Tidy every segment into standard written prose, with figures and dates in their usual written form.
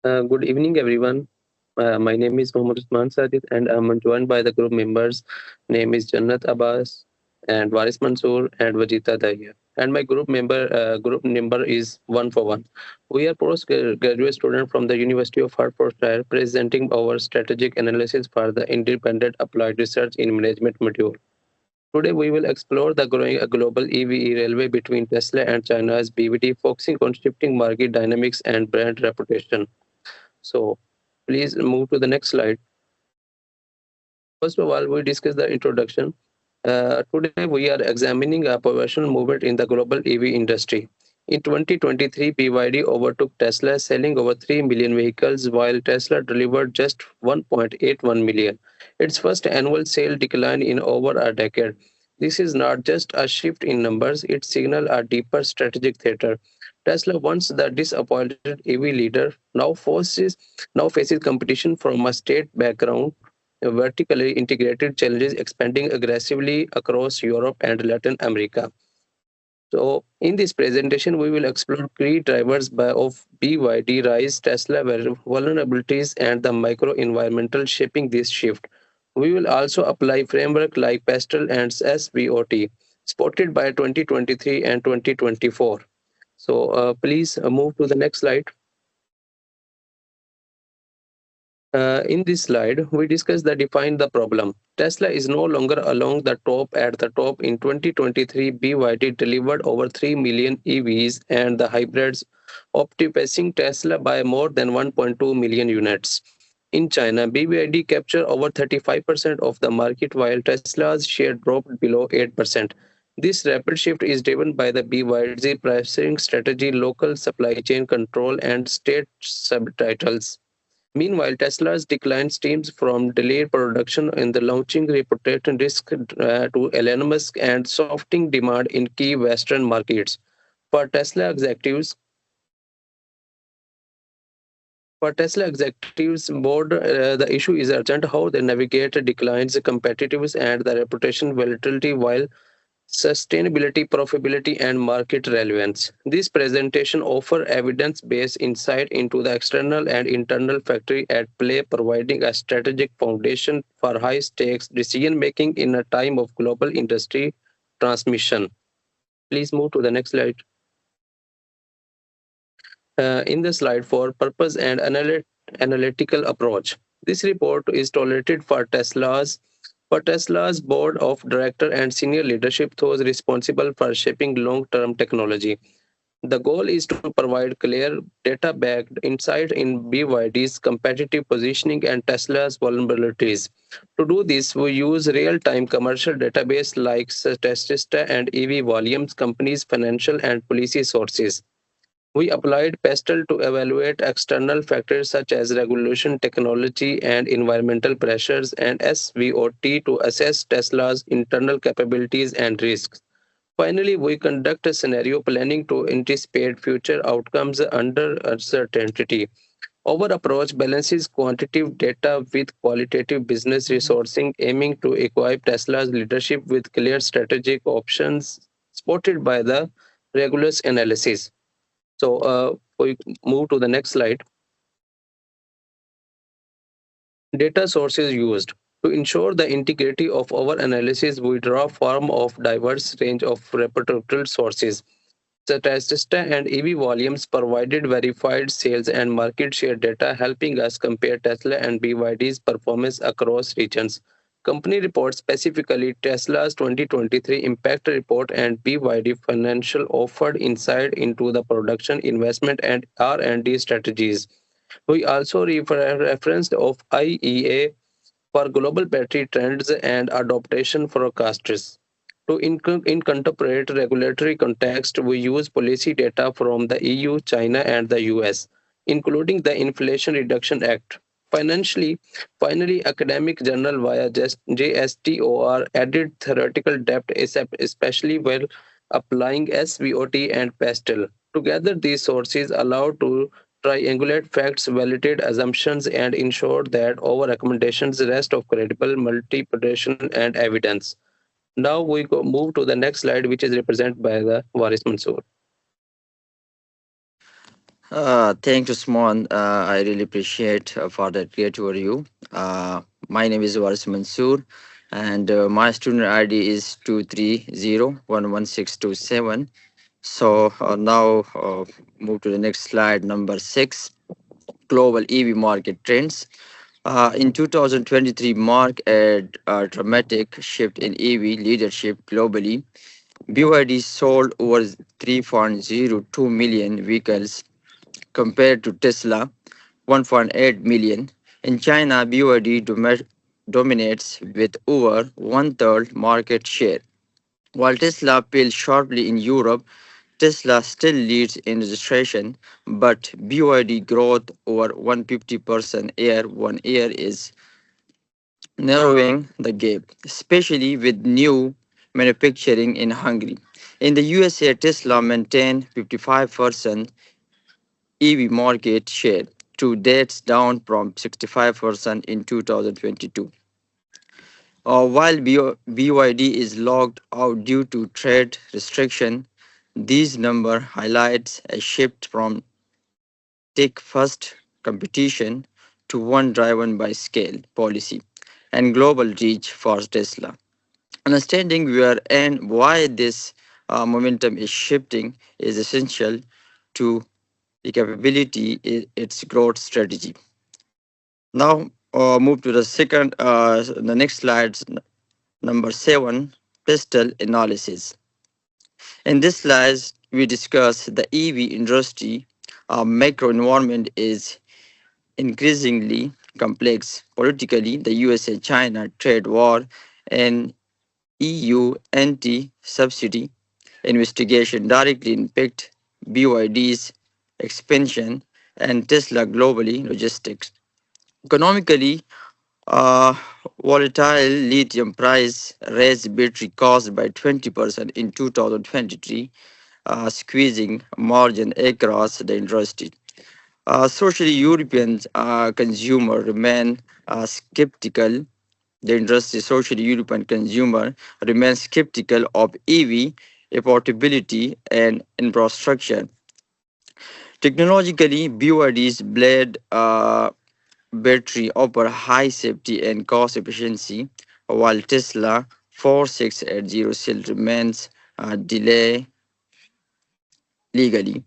Good evening, everyone. My name is Mohammad Usman Sajid, and I'm joined by the group members. Name is Jannat Abbas, and Waris Mansoor, and Vajita Dahiya. And my group number is 141. We are postgraduate students from the University of Hertfordshire, presenting our strategic analysis for the independent applied research in management module. Today, we will explore the growing global EV railway between Tesla and China's BYD, focusing on shifting market dynamics and brand reputation. So please move to the next slide. First of all, we discuss the introduction. Today, we are examining a pivotal movement in the global EV industry. In 2023, BYD overtook Tesla, selling over 3 million vehicles, while Tesla delivered just 1.81 million. Its first annual sale declined in over a decade. This is not just a shift in numbers, it signals a deeper strategic theater. Tesla, once the disappointed EV leader, now faces competition from a state background, vertically integrated challenges expanding aggressively across Europe and Latin America. So, in this presentation, we will explore key drivers of BYD rise, Tesla vulnerabilities, and the microenvironmental shaping this shift. We will also apply framework like Pastel and SVOT, spotted by 2023 and 2024. So, please move to the next slide. In this slide, we discuss the define the problem. Tesla is no longer along the top at the top. In 2023, BYD delivered over 3 million EVs and the hybrids, outpacing Tesla by more than 1.2 million units. In China, BYD captured over 35% of the market while Tesla's share dropped below 8%. This rapid shift is driven by the BYD pricing strategy, local supply chain control, and state subtitles. Meanwhile, Tesla's decline stems from delayed production and the launching reputation risk to Elon Musk and softening demand in key Western markets. For Tesla executives, for Tesla executives board, the issue is urgent how they navigate declines, competitiveness, and the reputation volatility while sustainability, profitability, and market relevance. This presentation offers evidence-based insight into the external and internal factors at play, providing a strategic foundation for high-stakes decision-making in a time of global industry transmission. Please move to the next slide. In the slide for purpose and analytical approach. This report is tolerated for Tesla's board of director and senior leadership, those responsible for shaping long-term technology. The goal is to provide clear data-backed insight in BYD's competitive positioning and Tesla's vulnerabilities. To do this, we use real-time commercial database like Statista and EV volumes, companies' financial and policy sources. We applied Pastel to evaluate external factors such as regulation, technology, and environmental pressures, and SVOT to assess Tesla's internal capabilities and risks. Finally, we conduct a scenario planning to anticipate future outcomes under uncertainty. Our approach balances quantitative data with qualitative business resourcing, aiming to equip Tesla's leadership with clear strategic options supported by the rigorous analysis. So we move to the next slide. Data sources used. To ensure the integrity of our analysis, we draw from of diverse range of reputable sources. Statista and EV volumes provided verified sales and market share data, helping us compare Tesla and BYD's performance across regions. Company reports, specifically Tesla's 2023 impact report and BYD financial, offered insight into the production, investment, and R&D strategies. We also referenced of IEA for global battery trends and adoption forecasters. To incorporate regulatory context, we use policy data from the EU, China, and the US, including the Inflation Reduction Act. Financially, finally, academic journal via JSTOR added theoretical depth, especially while applying SVOT and PASTEL. Together, these sources allow to triangulate facts, validate assumptions, and ensure that our recommendations rest of credible multiplication and evidence. Now move to the next slide, which is represented by the Waris Mansoor. Thank you, Smon. I really appreciate for that great overview. My name is Waris Mansoor, and my student ID is 230111627. So now move to the next slide, number 6, global EV market trends. In 2023, marked a dramatic shift in EV leadership globally. BYD sold over 3.02 million vehicles compared to Tesla 1.8 million. In China, BYD dominates with over one third market share. While Tesla fell sharply in Europe, Tesla still leads in registration, but BYD growth over 150% year one year is narrowing the gap, especially with new manufacturing in Hungary. In the USA, Tesla maintained 55% EV market share, to dates down from 65% in 2022. While BYD is locked out due to trade restriction, these number highlights a shift from tech first competition to one driven by scale, policy, and global reach for Tesla. Understanding where and why this momentum is shifting is essential to the capability its growth strategy. Now, move to the next slide, number 7, pistol analysis. In this slide, we discuss the EV industry. Our macro environment is increasingly complex. Politically, the USA China trade war and EU anti subsidy investigation directly impact BYD's expansion and Tesla globally logistics. Economically, volatile lithium price raised battery cost by 20% in 2023, squeezing margin across the industry. Socially, European consumer remain skeptical. The industry, socially European consumer remain skeptical of EV affordability and infrastructure. Technologically, BYD's blade battery offer high safety and cost efficiency, while Tesla 4680 still remains delay legally.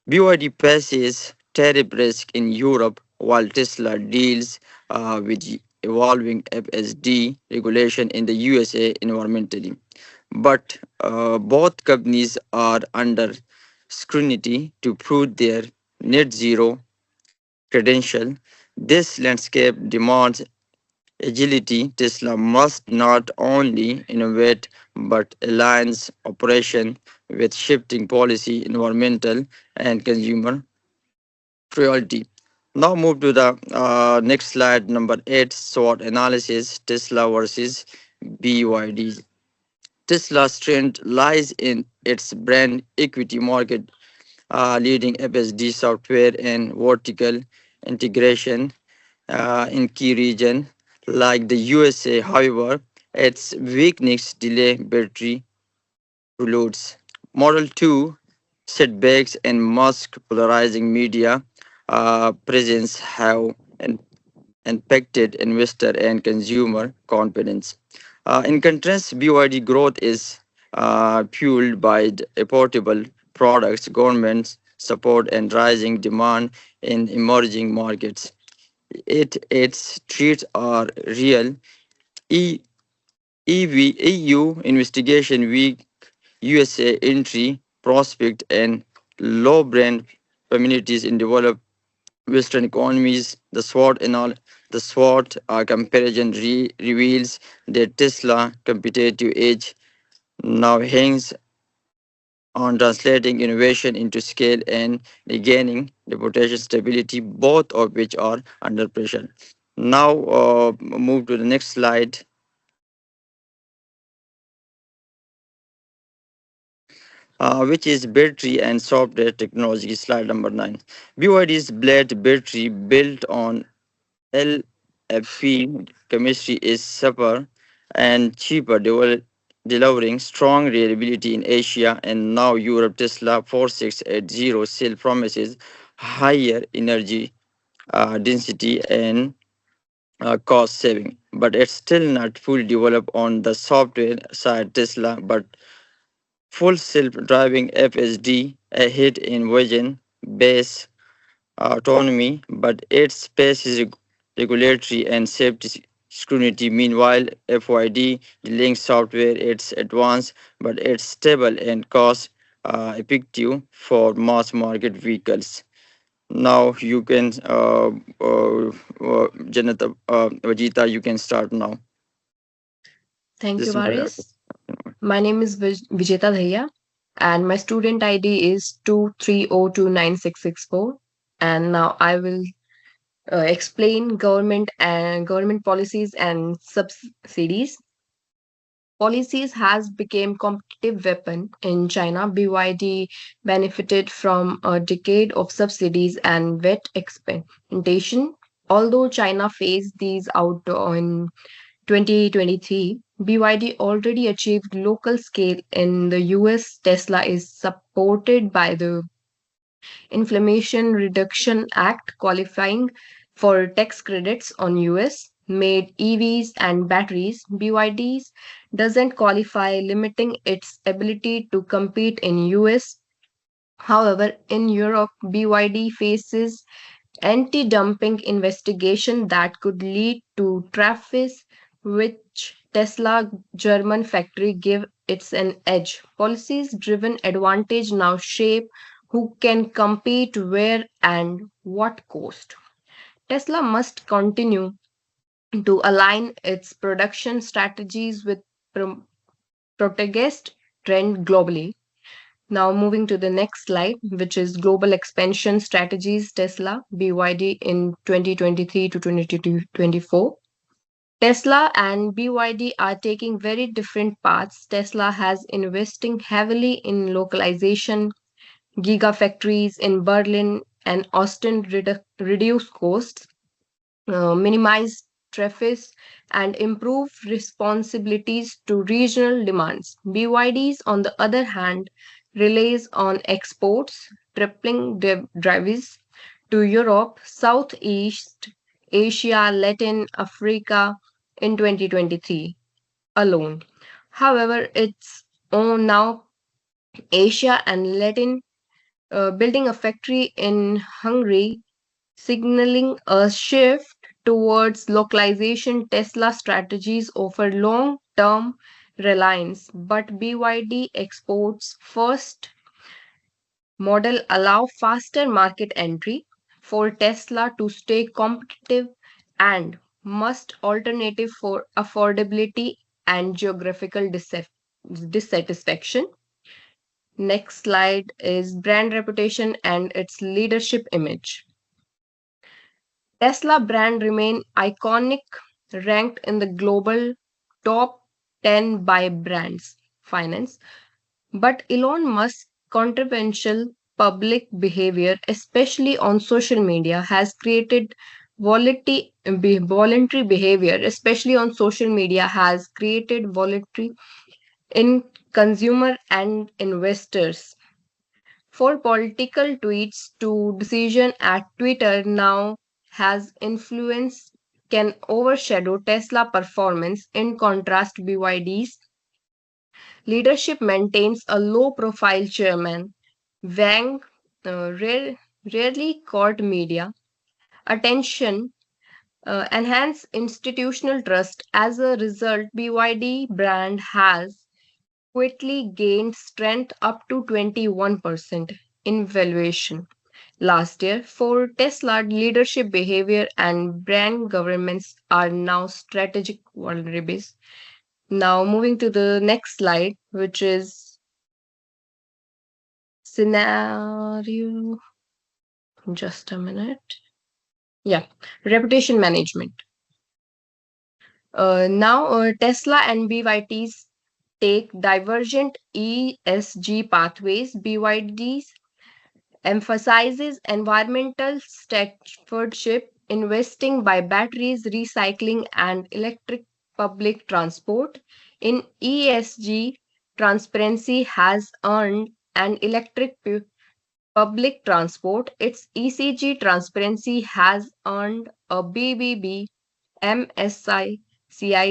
BYD faces tariff risk in Europe, while Tesla deals with evolving FSD regulation in the USA environmentally. But both companies are under scrutiny to prove their net zero credential. This landscape demands agility. Tesla must not only innovate but aligns operation with shifting policy, environmental, and consumer priority. Now move to the next slide, number 8, SWOT analysis, Tesla versus BYD. Tesla's strength lies in its brand equity market, leading FSD software and vertical integration in key region like the USA. However, its weakness delay battery loads. Model 2 setbacks and Musk polarizing media presence have impacted investor and consumer confidence. In contrast, BYD growth is fueled by the affordable products, government support, and rising demand in emerging markets. Its threats are real. E, EU investigation weak, USA entry prospect, and low brand communities in developed Western economies. The SWOT comparison reveals that Tesla competitive edge now hangs on translating innovation into scale and regaining reputation stability, both of which are under pressure. Now, move to the next slide, which is battery and software technology, slide number 9. BYD's Blade battery built on LFP chemistry is safer and cheaper, delivering strong reliability in Asia and now Europe. Tesla 4680 still promises higher energy density and cost saving, but it's still not fully developed on the software side. Tesla, but full self-driving FSD ahead in vision base autonomy, but its pace is regulatory and safety scrutiny. Meanwhile, FYD dealing software it's advanced, but it's stable and cost effective for mass market vehicles. Now you can, Janata, Vajita, you can start now. Thank you, This is my Varis. My name is Vijeta Dhaya, and my student ID is 230296664. And now I will explain government policies and subsidies. Policies has become competitive weapon in China. BYD benefited from a decade of subsidies and vet experimentation. Although China phased these out in 2023, BYD already achieved local scale in the US. Tesla is supported by the Inflation Reduction Act, qualifying for tax credits on US made EVs and batteries. BYD doesn't qualify, limiting its ability to compete in US. However, in Europe, BYD faces anti-dumping investigation that could lead to tariffs, which Tesla German factory give its an edge. Policies driven advantage now shape who can compete where and what cost. Tesla must continue to align its production strategies with pro- protagonist trend globally. Now, moving to the next slide, which is global expansion strategies Tesla BYD in 2023 to 2024. Tesla and BYD are taking very different paths. Tesla has investing heavily in localization, gigafactories in Berlin and Austin reduce costs, minimize traffic, and improve responsibilities to regional demands. BYDs, on the other hand, relies on exports, tripling drives to Europe, Southeast Asia, Latin Africa in 2023 alone. However, it's on now Asia and Latin, building a factory in Hungary, signaling a shift towards localization. Tesla strategies offer long term reliance, but BYD exports first model allow faster market entry for Tesla to stay competitive and must alternative for affordability and geographical dissatisfaction. Next slide is brand reputation and its leadership image. Tesla brand remain iconic, ranked in the global top 10 by brands finance. But Elon Musk's controversial public behavior, especially on social media, has created voluntary behavior, especially on social media, has created volatility in consumer and investors. For political tweets to decision at Twitter now has influence can overshadow Tesla performance. In contrast, BYD's leadership maintains a low profile chairman. Wang rarely caught media attention, enhance institutional trust. As a result, BYD brand has quickly gained strength up to 21% in valuation last year. For Tesla, leadership behavior and brand governments are now strategic vulnerabilities. Now, moving to the next slide, which is scenario. Just a minute. Yeah, reputation management. Now, Tesla and BYDs take divergent ESG pathways. BYD emphasizes environmental stewardship, investing by batteries, recycling, and electric public transport. In ESG, transparency has earned an electric Public transport, its ECG transparency has earned a BBB MSCI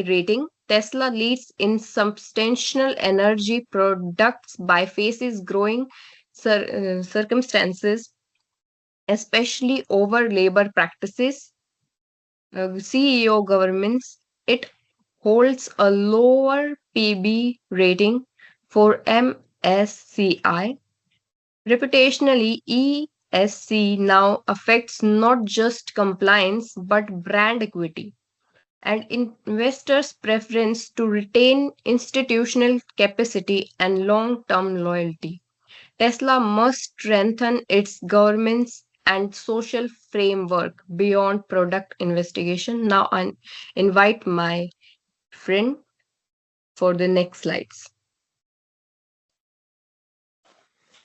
rating. Tesla leads in substantial energy products by faces growing circumstances, especially over labor practices. CEO governments, it holds a lower PB rating for MSCI. Reputationally, ESC now affects not just compliance but brand equity and investors' preference to retain institutional capacity and long term loyalty. Tesla must strengthen its governance and social framework beyond product investigation. Now, I invite my friend for the next slides.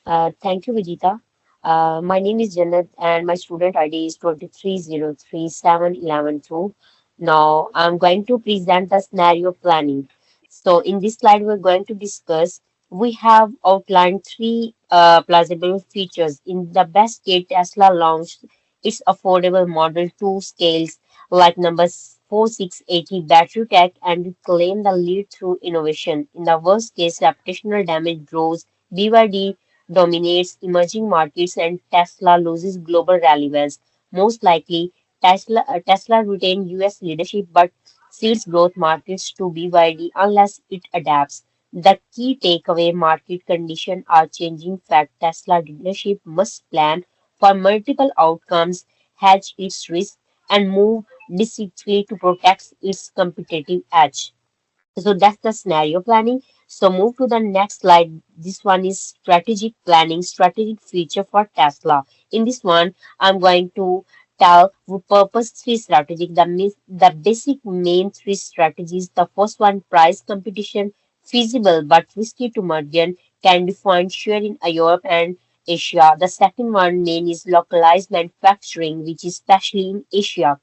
Thank you, Vijita. My name is Jannat and my student ID is 2303711. Now, I'm going to present the scenario planning. So, in this slide, we're going to discuss. We have outlined three plausible features. In the best case, Tesla launched its affordable Model 2 scales like number 4680 battery tech and claim the lead through innovation. In the worst case, reputational damage grows. BYD dominates emerging markets and Tesla loses global relevance. Most likely, Tesla retains US leadership but cedes growth markets to BYD unless it adapts. The key takeaway market conditions are changing fact. Tesla leadership must plan for multiple outcomes, hedge its risk, and move decisively to protect its competitive edge. So that's the scenario planning. So move to the next slide. This one is strategic planning, strategic feature for Tesla. In this one, I'm going to tell the purpose three strategic, the basic main three strategies. The first one, price competition, feasible but risky to margin, can define share in Europe and Asia. The second one, main is localized manufacturing, which is especially in Asia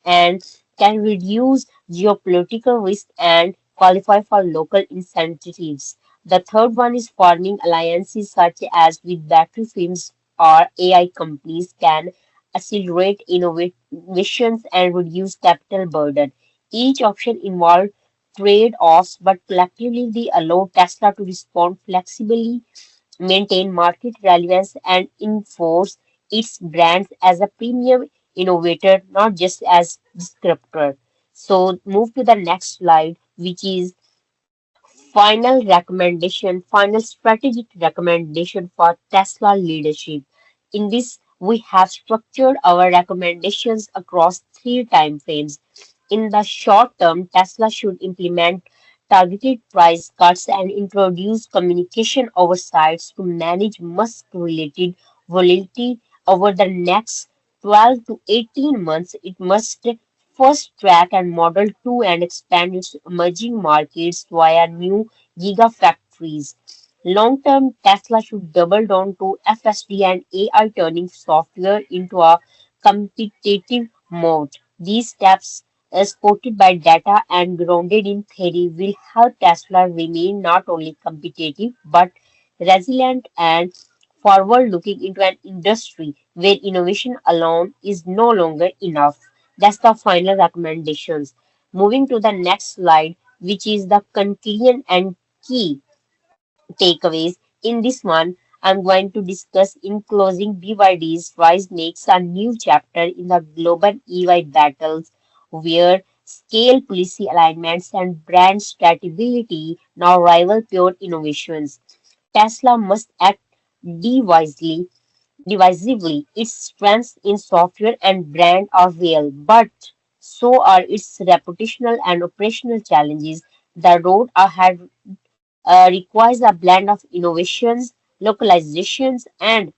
and can reduce geopolitical risk and qualify for local incentives. The third one is forming alliances such as with battery firms or AI companies can accelerate innovations and reduce capital burden. Each option involves trade-offs, but collectively they allow Tesla to respond flexibly, maintain market relevance, and enforce its brands as a premium innovator, not just as disruptor. So move to the next slide, which is final strategic recommendation for Tesla leadership. In this, we have structured our recommendations across three time frames. In the short term, Tesla should implement targeted price cuts and introduce communication oversights to manage musk-related volatility over the next 12 to 18 months. It must first track and model to and expand its emerging markets via new gigafactories. Long-term, Tesla should double down to FSD and AI, turning software into a competitive mode. These steps, supported by data and grounded in theory, will help Tesla remain not only competitive but resilient and forward-looking into an industry where innovation alone is no longer enough. That's the final recommendations. Moving to the next slide, which is the conclusion and key takeaways. In this one, I'm going to discuss in closing BYD's rise makes a new chapter in the global EY battles where scale policy alignments and brand stability now rival pure innovations. Tesla must act devisely divisively. Its strengths in software and brand are real, but so are its reputational and operational challenges. The road ahead requires a blend of innovations, localizations, and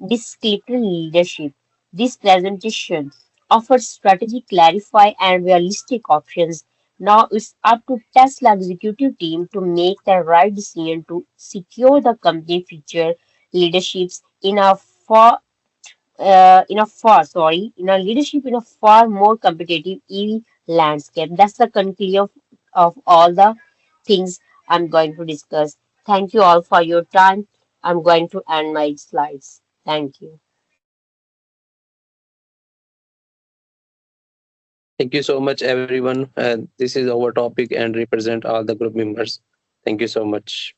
disciplinary leadership. This presentation offers strategy, clarify, and realistic options. Now it's up to Tesla executive team to make the right decision to secure the company future leaderships in a leadership in a far more competitive EV landscape. That's the conclusion of all the things I'm going to discuss. Thank you all for your time. I'm going to end my slides. Thank you. Thank you so much, everyone. This is our topic and represent all the group members. Thank you so much.